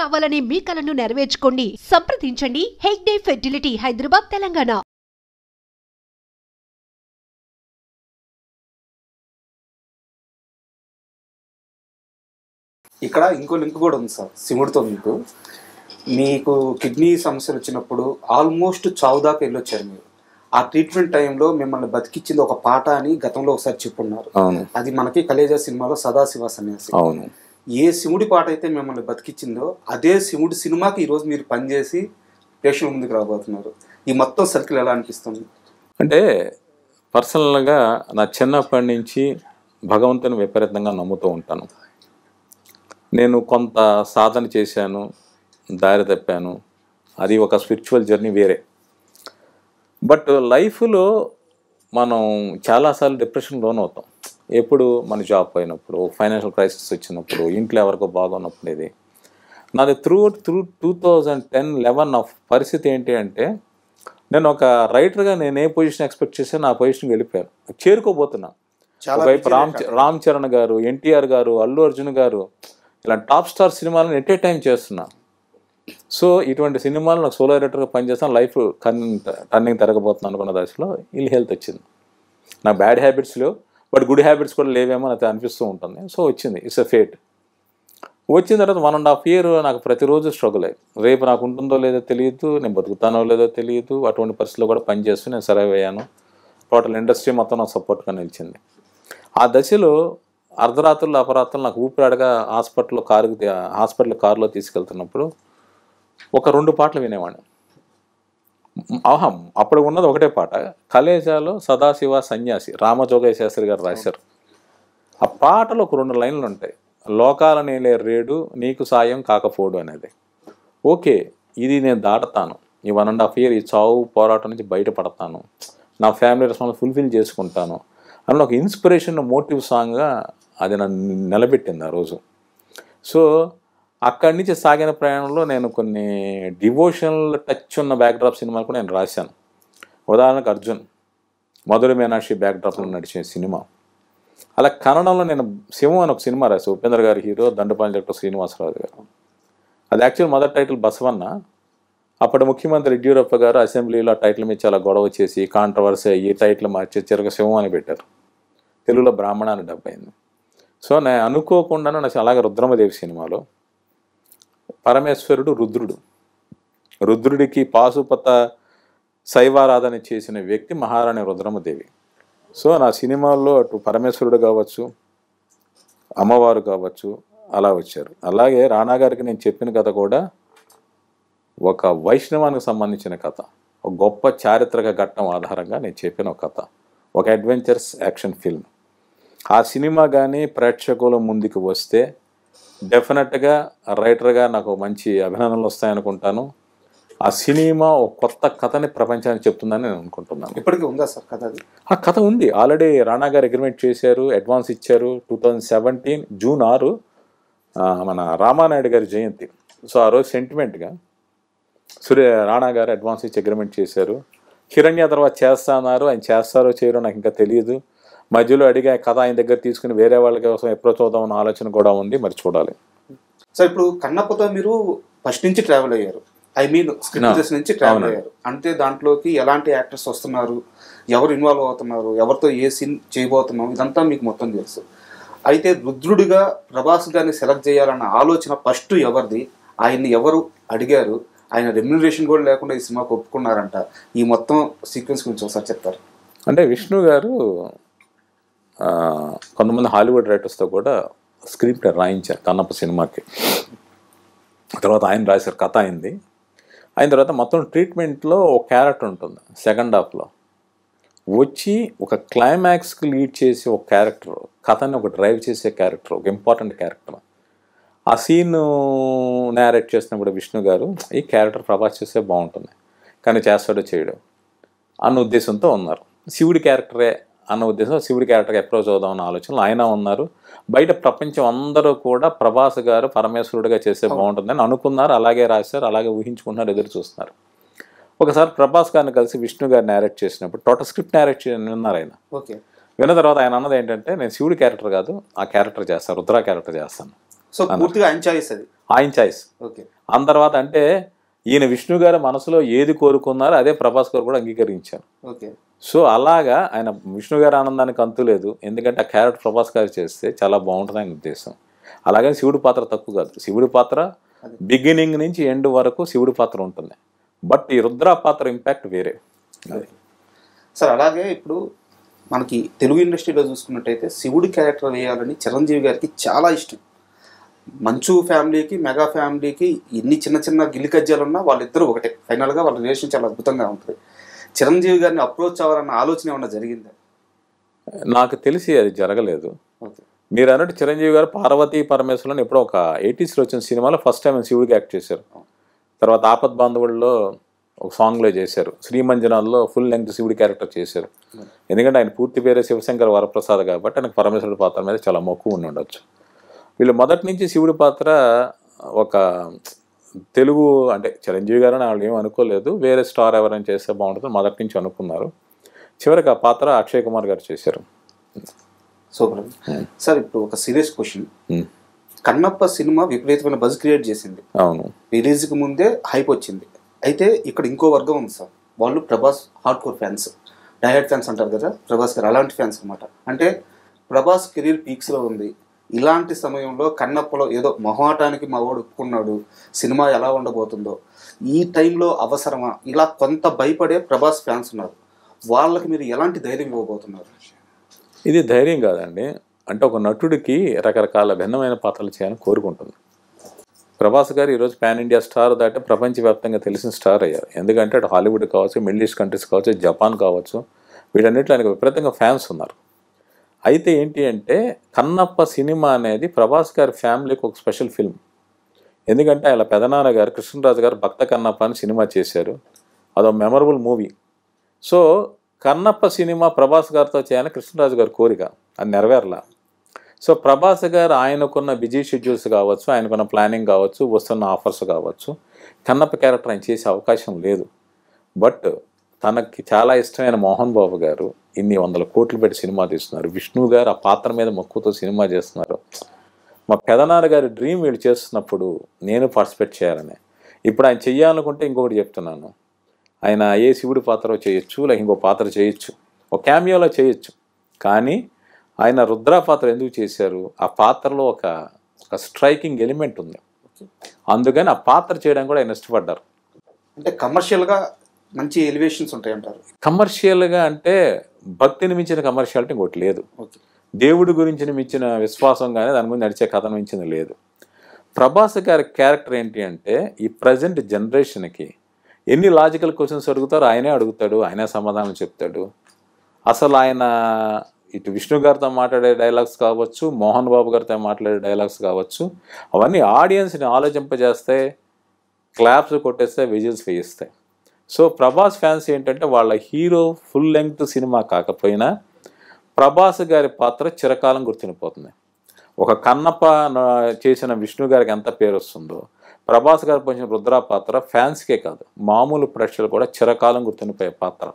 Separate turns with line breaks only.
కావాలనే మీ కలను నెరవేర్చుకోండి. సంప్రదించండి హెగ్డే ఫెర్టిలిటీ, హైదరాబాద్, తెలంగాణ.
ఇక్కడ ఇంకో లింక్ కూడా ఉంది సార్ శివుడితో. మీకు కిడ్నీ సమస్యలు వచ్చినప్పుడు ఆల్మోస్ట్ చావు దాకా వెళ్ళొచ్చారు మీరు. ఆ ట్రీట్మెంట్ టైంలో మిమ్మల్ని బతికిచ్చింది ఒక పాట అని గతంలో ఒకసారి చెప్పున్నారు. అది మనకి కలేజా సినిమాలో సదాశివ సన్యాసి.
అవును.
ఏ శివుడి పాట అయితే మిమ్మల్ని బతికిచ్చిందో అదే శివుడి సినిమాకి ఈరోజు మీరు పనిచేసి ప్రేక్షకుల ముందుకు రాబోతున్నారు. ఈ మొత్తం సర్కిల్ ఎలా అనిపిస్తుంది?
అంటే పర్సనల్గా నా చిన్నప్పటి నుంచి భగవంతుని విపరీతంగా నమ్ముతూ ఉంటాను. నేను కొంత సాధన చేశాను, దారి తప్పాను, అది ఒక స్పిరిచువల్ జర్నీ వేరే. బట్ లైఫ్లో మనం చాలాసార్లు డిప్రెషన్ లోనవుతాం. ఎప్పుడు మన జాబ్ పోయినప్పుడు, ఫైనాన్షియల్ క్రైసిస్ వచ్చినప్పుడు, ఇంట్లో ఎవరికో బాగున్నప్పుడు. ఇది నాది త్రూ 2010-11 పరిస్థితి ఏంటి అంటే, నేను ఒక రైటర్గా నేను ఏ పొజిషన్ ఎక్స్పెక్ట్ చేశాను ఆ పొజిషన్కి వెళ్ళిపోయాను, చేరుకోబోతున్నా. ఒకవైపు రామ్ చరణ్ గారు, ఎన్టీఆర్ గారు, అల్లు అర్జున్ గారు, ఇలా టాప్ స్టార్ సినిమాలను ఎట్ ఏ టైం చేస్తున్నా. సో ఇటువంటి సినిమాలు నాకు సోలో రైటర్గా పనిచేస్తాను. లైఫ్ టర్నింగ్ తిరగబోతున్నాను అనుకున్న దశలో ఇల్ హెల్త్ వచ్చింది. నా బ్యాడ్ హ్యాబిట్స్ లేవు, బట్ గుడ్ హ్యాబిట్స్ కూడా లేవేమో నాకు అనిపిస్తూ ఉంటుంది. సో వచ్చింది, ఇట్స్ ఎ ఫేట్. వచ్చిన తర్వాత 1.5 year నాకు ప్రతిరోజు స్ట్రగుల్ అయ్యి, రేపు నాకు ఉంటుందో లేదో తెలియదు, నేను బతుకుతానో లేదో తెలియదు. అటువంటి పరిస్థితుల్లో కూడా పనిచేస్తూ నేను సర్వైవ్ అయ్యాను. టోటల్ ఇండస్ట్రీ మొత్తం నాకు సపోర్ట్గా నిలిచింది. ఆ దశలో అర్ధరాత్రులు అపరాత్రులు నాకు ఊపిరాడగా హాస్పిటల్ కారులో తీసుకెళ్తున్నప్పుడు ఒక 2 పాటలు వినేవాడిని. అప్పుడు ఉన్నది ఒకటే పాట, కలేజాలో సదాశివ సన్యాసి, రామజోగయ్య శాస్త్రి గారు రాశారు. ఆ పాటలో ఒక 2 లైన్లు ఉంటాయి, లోకాల నేలే రేడు నీకు సాయం కాకపోడు అనేది. ఓకే, ఇది నేను దాటుతాను, ఈ 1.5 year ఈ చావు పోరాటం నుంచి బయటపడతాను, నా ఫ్యామిలీ రెస్పాన్స్ ఫుల్ఫిల్ చేసుకుంటాను అని ఒక ఇన్స్పిరేషన్ మోటివ్ సాంగ్గా అది నన్ను నిలబెట్టింది ఆ రోజు. సో అక్కడి నుంచి సాగిన ప్రయాణంలో నేను కొన్ని డివోషనల్ టచ్ ఉన్న బ్యాక్డ్రాప్ సినిమాలు కూడా నేను రాశాను. ఉదాహరణకు అర్జున్, మధుర మీనాక్షి బ్యాక్డ్రాప్లో నడిచిన సినిమా. అలా కన్నడంలో నేను శివం అని ఒక సినిమా రాశాను, ఉపేంద్ర గారి హీరో, దండపాణి డైరెక్టర్ శ్రీనివాసరావు గారు. అది యాక్చువల్ మొదటి టైటిల్ బసవన్న. అప్పటి ముఖ్యమంత్రి యడ్యూరప్ప గారు అసెంబ్లీలో ఆ టైటిల్ మీద చాలా గొడవ చేసి కాంట్రవర్సీ అయ్యి టైటిల్ మార్చి చిరక శివం అని పెట్టారు. తెలుగులో బ్రాహ్మణ అని డబ్ అయింది. సో నేను అనుకోకుండానే నాకు అలాగే రుద్రమదేవి సినిమాలో పరమేశ్వరుడు రుద్రుడికి పాశుపత శైవారాధన చేసిన వ్యక్తి మహారాణి రుద్రమదేవి. సో నా సినిమాల్లో అటు పరమేశ్వరుడు కావచ్చు, అమ్మవారు కావచ్చు అలా వచ్చారు. అలాగే రాణా గారికి నేను చెప్పిన కథ కూడా ఒక వైష్ణవానికి సంబంధించిన కథ, ఒక గొప్ప చారిత్రక ఘట్టం ఆధారంగా నేను చెప్పిన ఒక కథ, ఒక అడ్వెంచర్స్ యాక్షన్ ఫిల్మ్. ఆ సినిమా కానీ ప్రేక్షకుల ముందుకు వస్తే డెఫినెట్గా రైటర్గా నాకు మంచి అభినందనలు వస్తాయనుకుంటాను. ఆ సినిమా ఒక కొత్త కథని ప్రపంచానికి చెప్తుందని నేను అనుకుంటున్నాను.
ఇప్పటికీ ఉందా సార్ కథ? అది
ఆ కథ ఉంది, ఆల్రెడీ రాణా గారు అగ్రిమెంట్ చేశారు, అడ్వాన్స్ ఇచ్చారు. 2017 June 6 మన రామానాయుడు గారి జయంతి. సో ఆ రోజు సెంటిమెంట్గా రాణా గారు అడ్వాన్స్ ఇచ్చి అగ్రిమెంట్ చేశారు. హిరణ్య తర్వాత చేస్తా అన్నారు, ఆయన చేస్తారో చేయరో నాకు ఇంకా తెలియదు. మధ్యలో అడిగా కథ ఆయన దగ్గర తీసుకుని వేరే వాళ్ళ కోసం ఎప్పుడో చూద్దామన్న ఆలోచన కూడా ఉంది, మరి చూడాలి.
సార్ ఇప్పుడు కన్నప్పతో మీరు ఫస్ట్ నుంచి ట్రావెల్ అయ్యారు, ఐ మీన్ స్క్రిప్ట్ నుంచి ట్రావెల్ అయ్యారు అంటే దాంట్లోకి ఎలాంటి యాక్టర్స్ వస్తున్నారు, ఎవరు ఇన్వాల్వ్ అవుతున్నారు, ఎవరితో ఏ సీన్ చేయబోతున్నాం, ఇదంతా మీకు మొత్తం తెలుసు. అయితే రుద్రుడిగా ప్రభాస్ గారిని సెలెక్ట్ చేయాలన్న ఆలోచన ఫస్ట్ ఎవరిది, ఆయన్ని ఎవరు అడిగారు, ఆయన రెమ్యునరేషన్ కూడా లేకుండా ఈ సినిమాకి ఒప్పుకున్నారంట, ఈ మొత్తం సీక్వెన్స్ గురించి ఒకసారి చెప్తారు?
అంటే విష్ణు గారు కొంతమంది హాలీవుడ్ రైటర్స్తో కూడా స్క్రిప్ట్ రాయించారు కన్నప్ప సినిమాకి. తర్వాత ఆయన రాశారు, కథ అయింది. అయిన తర్వాత మొత్తం ట్రీట్మెంట్లో ఒక క్యారెక్టర్ ఉంటుంది సెకండ్ హాఫ్లో వచ్చి ఒక క్లైమాక్స్కి లీడ్ చేసే ఒక క్యారెక్టర్, కథని ఒక డ్రైవ్ చేసే క్యారెక్టర్, ఒక ఇంపార్టెంట్ క్యారెక్టర్. ఆ సీన్ నేరేట్ చేసినప్పుడు విష్ణు గారు ఈ క్యారెక్టర్ ప్రభాస్ చేస్తే బాగుంటుంది కానీ చేస్తాడో చేయడు అన్న ఉద్దేశంతో ఉన్నారు. శివుడి క్యారెక్టరే అన్న ఉద్దేశం, శివుడి క్యారెక్టర్గా అప్రోచ్ అవుదామన్న ఆలోచనలు ఆయన ఉన్నారు. బయట ప్రపంచం అందరూ కూడా ప్రభాస్ గారు పరమేశ్వరుడిగా చేస్తే బాగుంటుందని అనుకున్నారు, అలాగే రాశారు, అలాగే ఊహించుకున్నారు, ఎదురు చూస్తున్నారు. ఒకసారి ప్రభాస్ గారిని కలిసి విష్ణు గారు నేరేట్ చేసినప్పుడు టోటల్ స్క్రిప్ట్ నేరేట్ విన్నారు ఆయన.
ఓకే,
విన్న తర్వాత ఆయన అన్నది ఏంటంటే, నేను శివుడి క్యారెక్టర్ కాదు, ఆ క్యారెక్టర్ చేస్తాను, రుద్ర క్యారెక్టర్ చేస్తాను.
సో పూర్తిగా ఆయన చాయిస్ అది.
ఆయన చాయిస్.
ఓకే.
ఆ తర్వాత అంటే ఈయన విష్ణు గారి మనసులో ఏది కోరుకున్నారో అదే ప్రభాస్ గారు కూడా అంగీకరించారు.
ఓకే.
సో అలాగా ఆయన విష్ణు గారి ఆనందానికి అంతు లేదు, ఎందుకంటే ఆ క్యారెక్టర్ ప్రభాస్ గారు చేస్తే చాలా బాగుంటుంది ఆయన ఉద్దేశం. అలాగని శివుడి పాత్ర తక్కువ కాదు, శివుడి పాత్ర బిగినింగ్ నుంచి ఎండ్ వరకు శివుడి పాత్ర ఉంటుంది. బట్ ఈ రుద్ర పాత్ర ఇంపాక్ట్ వేరే.
సార్ అలాగే ఇప్పుడు మనకి తెలుగు ఇండస్ట్రీలో చూసుకున్నట్టయితే శివుడి క్యారెక్టర్ వేయాలని చిరంజీవి గారికి చాలా ఇష్టం. మంచు ఫ్యామిలీకి మెగా ఫ్యామిలీకి ఎన్ని చిన్న చిన్న గిల్లికజ్జాలు ఉన్నా వాళ్ళిద్దరూ ఒకటే, ఫైనల్గా వాళ్ళ రిలేషన్ చాలా అద్భుతంగా ఉంటుంది. చిరంజీవి గారిని అప్రోచ్ అవ్వాలన్న ఆలోచన ఏమన్నా జరిగిందా?
నాకు తెలిసి అది జరగలేదు.
ఓకే.
మీరు అన్నట్టు చిరంజీవి గారు పార్వతీ పరమేశ్వరుని ఎప్పుడో ఒక 80s వచ్చిన సినిమాలో ఫస్ట్ టైం శివుడికి యాక్ట్ చేశారు. తర్వాత ఆపద్ బాంధవుల్లో ఒక సాంగ్లో చేశారు, శ్రీమంజనాల్లో ఫుల్ లెంగ్త్ శివుడి క్యారెక్టర్ చేశారు. ఎందుకంటే ఆయన పూర్తి పేరే శివశంకర్ వరప్రసాద్ కాబట్టి ఆయనకు పరమేశ్వరుడి పాత్ర మీద చాలా మక్కువ ఉండి ఉండొచ్చు. వీళ్ళు మొదటి నుంచి శివుడి పాత్ర ఒక తెలుగు అంటే చిరంజీవి గారు అని వాళ్ళు ఏం అనుకోలేదు, వేరే స్టార్ ఎవరైనా చేస్తే బాగుంటుందో మొదటి నుంచి అనుకున్నారు. చివరికి ఆ పాత్ర అక్షయ్ కుమార్ గారు చేశారు.
సూపర్. సార్ ఇప్పుడు ఒక సీరియస్ క్వశ్చన్, కన్నప్ప సినిమా విపరీతమైన బజ్ క్రియేట్ చేసింది.
అవును,
రిలీజ్కి ముందే హైప్ వచ్చింది. అయితే ఇక్కడ ఇంకో వర్గం ఉంది సార్, వాళ్ళు Prabhas hardcore fans, diehard fans అంటారు కదా ప్రభాస్ గారు, అలాంటి ఫ్యాన్స్ అనమాట. అంటే ప్రభాస్ కెరీర్ పీక్స్లో ఉంది, ఇలాంటి సమయంలో కన్నప్పలో ఏదో మొహాటానికి మా వాడు ఒప్పుకున్నాడు, సినిమా ఎలా ఉండబోతుందో, ఈ టైంలో అవసరమా, ఇలా కొంత భయపడే ప్రభాస్ ఫ్యాన్స్ ఉన్నారు. వాళ్ళకి మీరు ఎలాంటి ధైర్యం ఇవ్వబోతున్నారు?
ఇది ధైర్యం కాదండి, అంటే ఒక నటుడికి రకరకాల భిన్నమైన పాత్రలు చేయాలని కోరుకుంటుంది. ప్రభాస్ గారు ఈరోజు పాన్ ఇండియా స్టార్ దాటే ప్రపంచవ్యాప్తంగా తెలిసిన స్టార్ అయ్యారు. ఎందుకంటే అటు హాలీవుడ్ కావచ్చు, మిడిల్ ఈస్ట్ కంట్రీస్ కావచ్చు, జపాన్ కావచ్చు, వీటన్నిటిలో ఆయనకు విపరీతంగా ఫ్యాన్స్ ఉన్నారు. అయితే ఏంటి అంటే కన్నప్ప సినిమా అనేది ప్రభాస్ గారి ఫ్యామిలీకి ఒక స్పెషల్ ఫిల్మ్. ఎందుకంటే ఆయన పెదనాన్న గారు కృష్ణరాజు గారు భక్త కన్నప్ప అని సినిమా చేశారు, అదో memorable movie. So Kannappa cinema Prabhas గారితో చేయాలని కృష్ణరాజు గారి కోరిక, అది నెరవేరలా. సో ప్రభాస్ గారు ఆయనకున్న బిజీ షెడ్యూల్స్ కావచ్చు, ఆయనకున్న ప్లానింగ్ కావచ్చు, వస్తున్న ఆఫర్స్ కావచ్చు, కన్నప్ప క్యారెక్టర్ ఆయన చేసే అవకాశం లేదు. బట్ తనకి చాలా ఇష్టమైన మోహన్ బాబు గారు ఇన్ని 100 కోట్లు పెట్టి సినిమా తీస్తున్నారు, విష్ణు గారు ఆ పాత్ర మీద మక్కువతో సినిమా చేస్తున్నారు. మా పెదనాన్న గారి డ్రీమ్ వీళ్ళు చేస్తున్నప్పుడు నేను పార్టిసిపేట్ చేయాలని. ఇప్పుడు ఆయన చెయ్యాలనుకుంటే ఇంకొకటి చెప్తున్నాను, ఆయన ఏ శివుడి పాత్ర చేయొచ్చు, లేక ఇంకో పాత్ర చేయొచ్చు, ఒక క్యామియోలో చేయొచ్చు. కానీ ఆయన రుద్ర పాత్ర ఎందుకు చేశారు, ఆ పాత్రలో ఒక స్ట్రైకింగ్ ఎలిమెంట్ ఉంది, అందుకని ఆ పాత్ర చేయడానికి కూడా ఆయన ఇష్టపడ్డారు.
అంటే కమర్షియల్గా మంచి ఎలివేషన్స్ ఉంటాయంటారు.
కమర్షియల్గా అంటే భక్తిని మించిన కమర్షియాలిటీ ఇంకోటి లేదు,
ఓకే.
దేవుడి గురించి మించిన విశ్వాసం కానీ దాని గురించి నడిచే కథ మించింది లేదు. ప్రభాస్ గారి క్యారెక్టర్ ఏంటి అంటే ఈ ప్రజెంట్ జనరేషన్కి ఎన్ని లాజికల్ క్వశ్చన్స్ అడుగుతారో ఆయనే అడుగుతాడు, ఆయనే సమాధానం చెప్తాడు. అసలు ఆయన ఇటు విష్ణు గారితో మాట్లాడే డైలాగ్స్ కావచ్చు, మోహన్ బాబు గారితో మాట్లాడే డైలాగ్స్ కావచ్చు, అవన్నీ ఆడియన్స్ని ఆలోచింపజేస్తాయి, క్లాప్స్ కొట్టేస్తే విజిల్స్ వేయిస్తాయి. సో ప్రభాస్ ఫ్యాన్స్ ఏంటంటే వాళ్ళ హీరో ఫుల్ లెంగ్త్ సినిమా కాకపోయినా ప్రభాస్ గారి పాత్ర చిరకాలం గుర్తుండిపోతుంది. ఒక కన్నప్ప చేసిన విష్ణు గారికి ఎంత పేరు వస్తుందో ప్రభాస్ గారు పోసిన రుద్ర పాత్ర ఫ్యాన్స్కే కాదు మామూలు ప్రేక్షకులు కూడా చిరకాలం గుర్తుండిపోయే పాత్ర.